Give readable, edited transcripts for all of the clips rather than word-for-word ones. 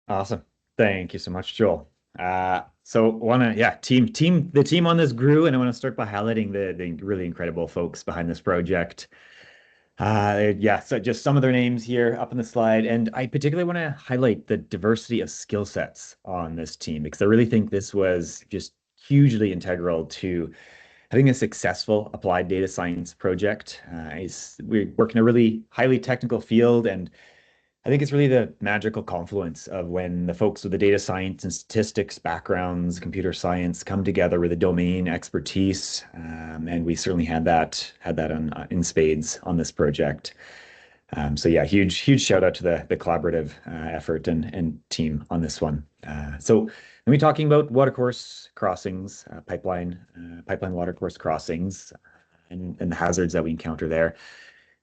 Awesome. Thank you so much, Joel. So the team on this grew, and I want to start by highlighting the really incredible folks behind this project. So just some of their names here up on the slide, and I particularly want to highlight the diversity of skill sets on this team because I really think this was just hugely integral to having a successful applied data science project. We work in a really highly technical field, and I think it's really the magical confluence of when the folks with the data science and statistics backgrounds, computer science come together with a domain expertise, and we certainly had that in spades on this project. Huge shout out to the collaborative effort and team on this one. So let me talking about watercourse crossings, pipeline watercourse crossings, and the hazards that we encounter there.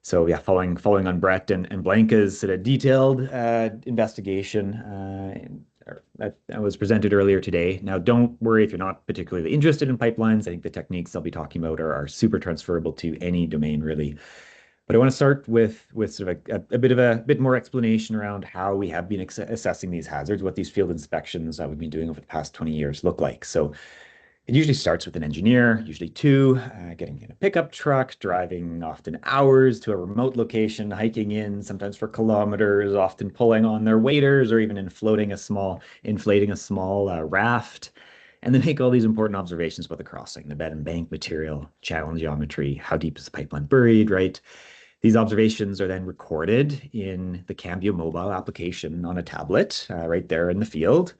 So yeah, following on Brett and Blanca's sort of detailed investigation that was presented earlier today. Now, don't worry if you're not particularly interested in pipelines. I think the techniques I'll be talking about are super transferable to any domain, really. But I want to start with sort of a bit more explanation around how we have been assessing these hazards, what these field inspections that we've been doing over the past 20 years look like. So it usually starts with an engineer, usually two, getting in a pickup truck, driving often hours to a remote location, hiking in, sometimes for kilometers, often pulling on their waders or even inflating a small raft. And they make all these important observations about the crossing, the bed and bank material, channel geometry, how deep is the pipeline buried, right? These observations are then recorded in the Cambio mobile application on a tablet right there in the field.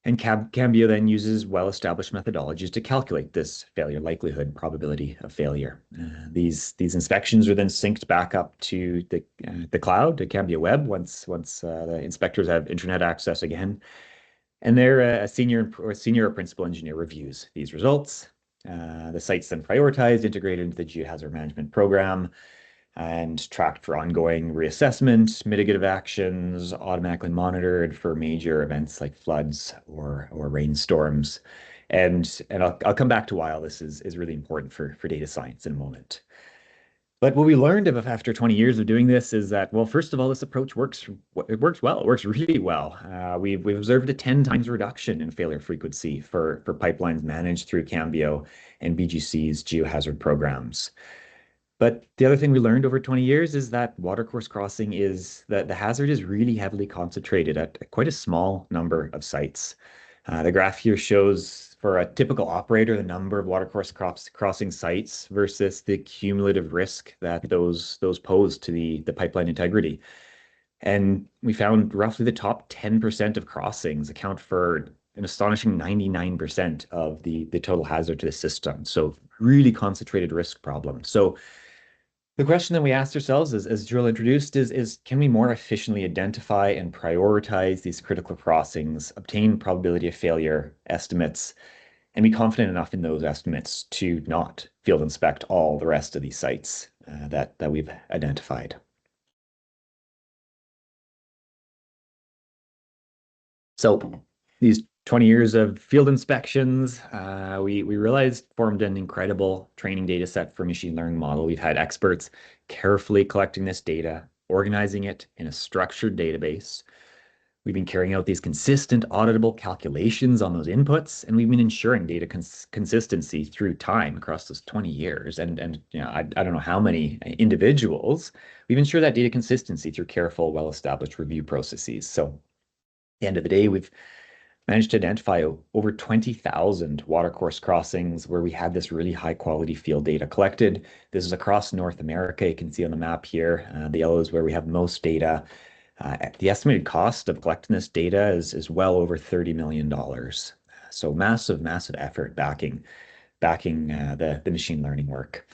And Cambio then uses well-established methodologies to calculate this failure likelihood probability of failure. These inspections are then synced back up to the cloud, to Cambio Web, once the inspectors have internet access again. And there, a senior or principal engineer reviews these results. The site's then prioritized, integrated into the geohazard management program, and tracked for ongoing reassessment, mitigative actions, automatically monitored for major events like floods or rainstorms. And I'll come back to why this is really important for data science in a moment. But what we learned after 20 years of doing this is that, well, first of all, this approach works. It works well. It works really well. We've observed a 10 times reduction in failure frequency for pipelines managed through Cambio and BGC's geohazard programs. But the other thing we learned over 20 years is that watercourse crossing is that the hazard is really heavily concentrated at quite a small number of sites. The graph here shows for a typical operator the number of watercourse crossing sites versus the cumulative risk that those pose to the pipeline integrity. And we found roughly the top 10% of crossings account for an astonishing 99% of the total hazard to the system. So really concentrated risk problem. So the question that we asked ourselves, as Joel introduced, is can we more efficiently identify and prioritize these critical crossings, obtain probability of failure estimates, and be confident enough in those estimates to not field inspect all the rest of these sites that we've identified. So these 20 years of field inspections, we realized formed an incredible training data set for machine learning model. We've had experts carefully collecting this data, organizing it in a structured database. We've been carrying out these consistent auditable calculations on those inputs, and we've been ensuring data consistency through time across those 20 years. And I don't know how many individuals. We've ensured that data consistency through careful, well-established review processes. So at the end of the day, we've managed to identify over 20,000 watercourse crossings where we had this really high quality field data collected. This is across North America. You can see on the map here, the yellow is where we have most data. The estimated cost of collecting this data is well over $30 million. So massive effort backing the machine learning work.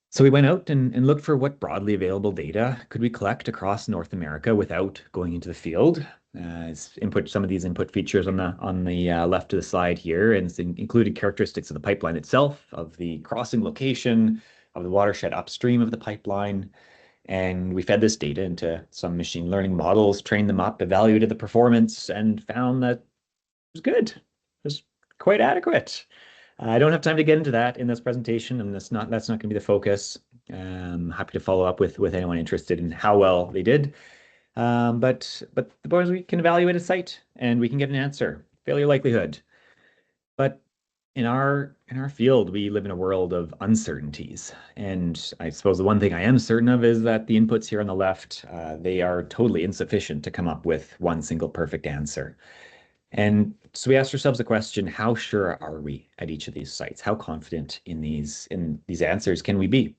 So we went out and looked for what broadly available data could we collect across North America without going into the field. Some of these input features on the left of the slide here, and it's included characteristics of the pipeline itself, of the crossing location, of the watershed upstream of the pipeline. And we fed this data into some machine learning models, trained them up, evaluated the performance, and found that it was good. It was quite adequate. I don't have time to get into that in this presentation, and that's not going to be the focus. Happy to follow up with anyone interested in how well they did. But the point is we can evaluate a site and we can get an answer, failure likelihood. But in our field, we live in a world of uncertainties. And I suppose the one thing I am certain of is that the inputs here on the left, they are totally insufficient to come up with one single perfect answer. And so we asked ourselves the question, how sure are we at each of these sites? How confident in these answers can we be?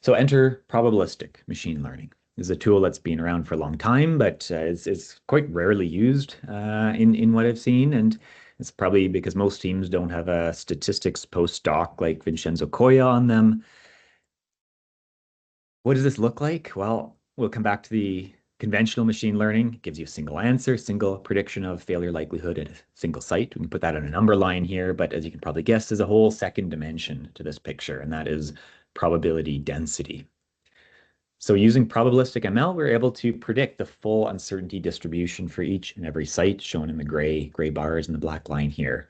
So enter probabilistic machine learning. This is a tool that's been around for a long time, but is quite rarely used in what I've seen. And it's probably because most teams don't have a statistics postdoc like Vincenzo Coya on them. What does this look like? Well, we'll come back to the conventional machine learning. It gives you a single answer, single prediction of failure likelihood at a single site. We can put that on a number line here, but as you can probably guess, there's a whole second dimension to this picture, and that is probability density. So using probabilistic ML, we're able to predict the full uncertainty distribution for each and every site, shown in the gray bars and the black line here.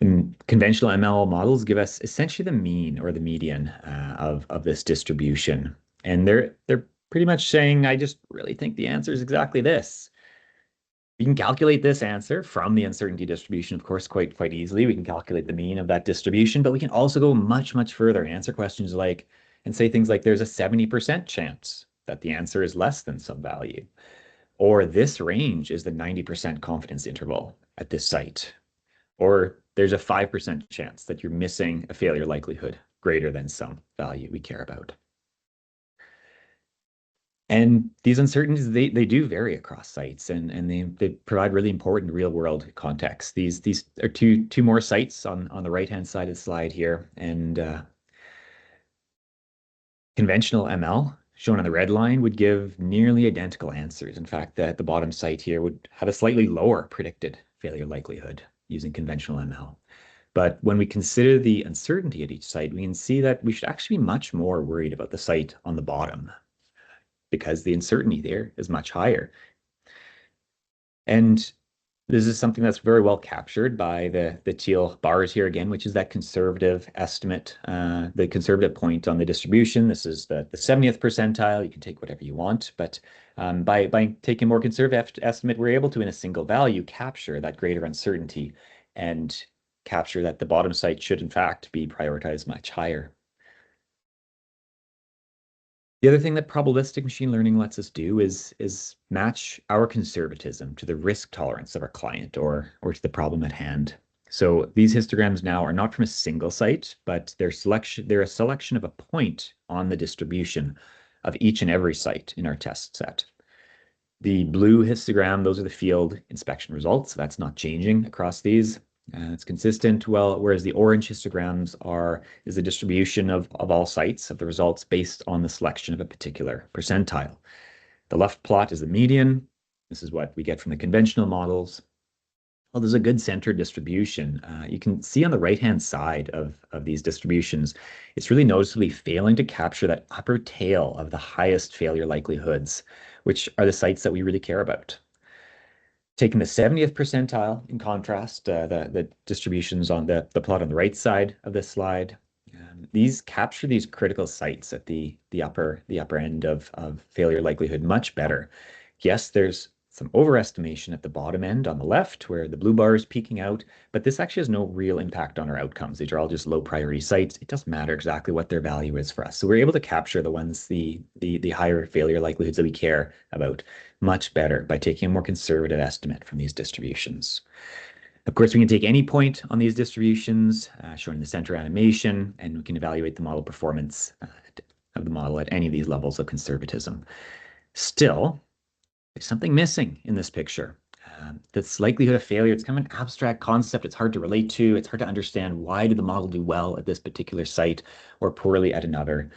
And conventional ML models give us essentially the mean or the median of this distribution. And they're pretty much saying, I just really think the answer is exactly this. We can calculate this answer from the uncertainty distribution, of course, quite easily. We can calculate the mean of that distribution, but we can also go much further and answer questions like, and say things like there's a 70% chance that the answer is less than some value, or this range is the 90% confidence interval at this site, or there's a 5% chance that you're missing a failure likelihood greater than some value we care about. And these uncertainties, they do vary across sites, and they provide really important real world context. These are two more sites on the right hand side of the slide here, and conventional ML shown on the red line would give nearly identical answers. In fact, the bottom site here would have a slightly lower predicted failure likelihood using conventional ML. But when we consider the uncertainty at each site, we can see that we should actually be much more worried about the site on the bottom, because the uncertainty there is much higher. And this is something that's very well captured by the teal bars here again, which is that conservative estimate, the conservative point on the distribution. This is the 70th percentile. You can take whatever you want, but by taking a more conservative estimate, we're able to, in a single value, capture that greater uncertainty and capture that the bottom site should, in fact, be prioritized much higher. The other thing that probabilistic machine learning lets us do is match our conservatism to the risk tolerance of our client or to the problem at hand. So these histograms now are not from a single site, but they're a selection of a point on the distribution of each and every site in our test set. The blue histogram, those are the field inspection results. That's not changing across these. It's consistent. Well, whereas the orange histograms is the distribution of all sites of the results based on the selection of a particular percentile. The left plot is the median. This is what we get from the conventional models. Well, there's a good center distribution. You can see on the right-hand side of these distributions, it's really noticeably failing to capture that upper tail of the highest failure likelihoods, which are the sites that we really care about. Taking the 70th percentile, in contrast, the distributions on the plot on the right side of this slide, these capture these critical sites at the upper end of failure likelihood much better. Yes, there's some overestimation at the bottom end on the left where the blue bar is peaking out, but this actually has no real impact on our outcomes. These are all just low priority sites. It doesn't matter exactly what their value is for us. So we're able to capture the ones, the higher failure likelihoods that we care about much better by taking a more conservative estimate from these distributions. Of course, we can take any point on these distributions, shown in the center animation, and we can evaluate the model performance of the model at any of these levels of conservatism. Still, there's something missing in this picture. This likelihood of failure, it's kind of an abstract concept. It's hard to relate to. It's hard to understand why did the model do well at this particular site or poorly at another.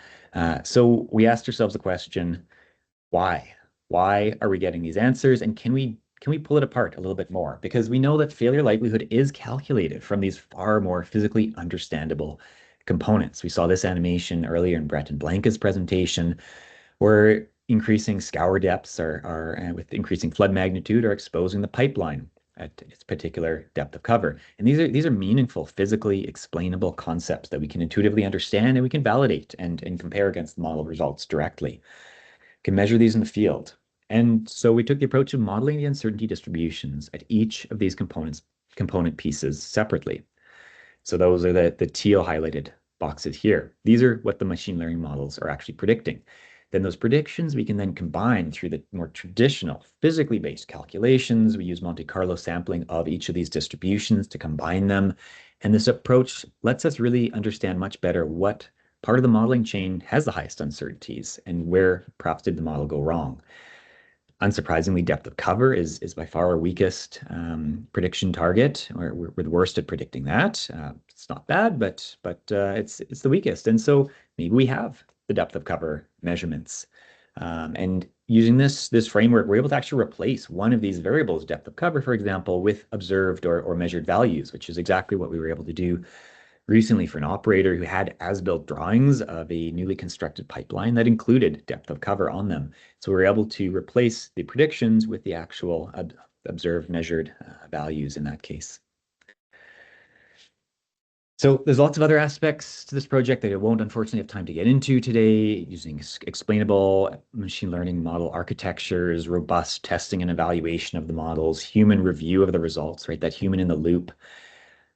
So we asked ourselves the question, why? Why are we getting these answers? And can we pull it apart a little bit more? Because we know that failure likelihood is calculated from these far more physically understandable components. We saw this animation earlier in Brett and Blanca's presentation, where increasing scour depths with increasing flood magnitude are exposing the pipeline at its particular depth of cover. And these are meaningful, physically explainable concepts that we can intuitively understand and we can validate and compare against the model results directly. can measure these in the field. And so we took the approach of modeling the uncertainty distributions at each of these component pieces separately. So those are the teal highlighted boxes here. These are what the machine learning models are actually predicting. Then those predictions we can then combine through the more traditional physically based calculations. We use Monte Carlo sampling of each of these distributions to combine them. And this approach lets us really understand much better what part of the modeling chain has the highest uncertainties and where perhaps did the model go wrong. Unsurprisingly, depth of cover is by far our weakest prediction target. We're the worst at predicting that. It's not bad, but it's the weakest. And so maybe we have the depth of cover measurements. And using this framework, we're able to actually replace one of these variables, depth of cover, for example, with observed or measured values, which is exactly what we were able to do recently for an operator who had as-built drawings of a newly constructed pipeline that included depth of cover on them. So we were able to replace the predictions with the actual observed, measured values in that case. So there's lots of other aspects to this project that I won't unfortunately have time to get into today, using explainable machine learning model architectures, robust testing and evaluation of the models, human review of the results, right? That human in the loop.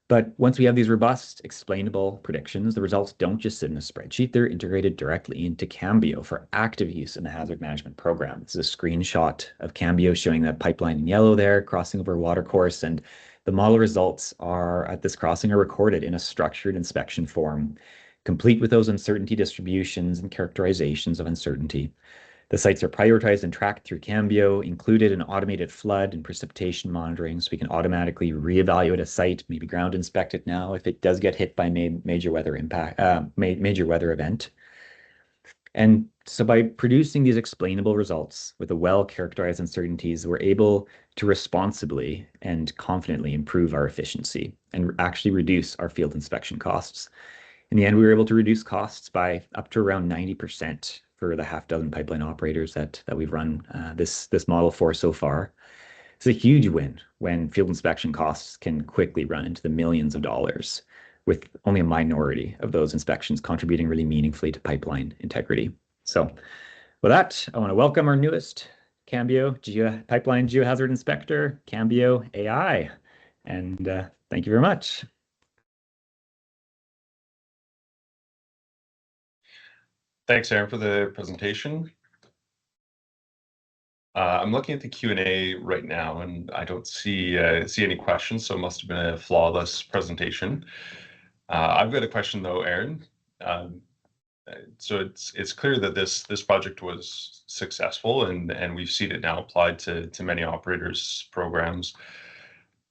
But once we have these robust, explainable predictions, the results don't just sit in a spreadsheet. They're integrated directly into Cambio for active use in the hazard management program. This is a screenshot of Cambio showing that pipeline in yellow there, crossing over Watercourse, and the model results are at this crossing are recorded in a structured inspection form, complete with those uncertainty distributions and characterizations of uncertainty. The sites are prioritized and tracked through Cambio, included in automated flood and precipitation monitoring, so we can automatically reevaluate a site, maybe ground inspect it now if it does get hit by major weather event. And so by producing these explainable results with the well-characterized uncertainties, we're able to responsibly and confidently improve our efficiency and actually reduce our field inspection costs. In the end, we were able to reduce costs by up to around 90% for the half dozen pipeline operators that we've run this model for so far. It's a huge win when field inspection costs can quickly run into the millions of dollars, with only a minority of those inspections contributing really meaningfully to pipeline integrity. So with that, I want to welcome our newest Cambio Pipeline Geohazard Inspector, Cambio AI. And thank you very much. Thanks, Aaron, for the presentation. I'm looking at the Q&A right now, and I don't see any questions, so it must have been a flawless presentation. I've got a question though, Aaron. So it's clear that this project was successful, and we've seen it now applied to many operators' programs.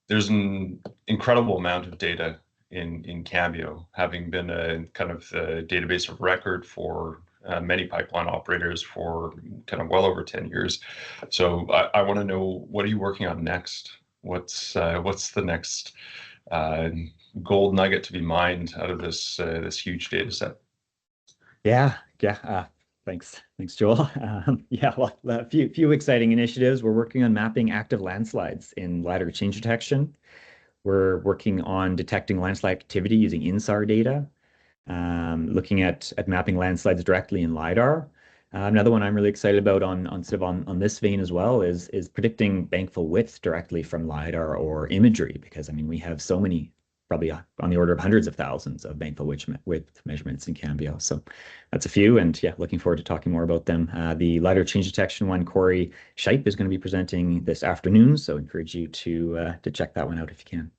There's an incredible amount of data in Cambio, having been a kind of the database of record for many pipeline operators for kind of well over 10 years. So I want to know, what are you working on next? What's the next gold nugget to be mined out of this huge data set? Yeah. Thanks, Joel. Well, a few exciting initiatives. We're working on mapping active landslides in LiDAR change detection. We're working on detecting landslide activity using INSAR data, looking at mapping landslides directly in LiDAR. Another one I'm really excited about on this vein as well is predicting bankfill width directly from LiDAR or imagery, because I mean we have so many, probably on the order of hundreds of thousands of bankfill width measurements in Cambio. So that's a few, and yeah, looking forward to talking more about them. The LiDAR change detection one, Corey Scheip is going to be presenting this afternoon, so I encourage you to check that one out if you can.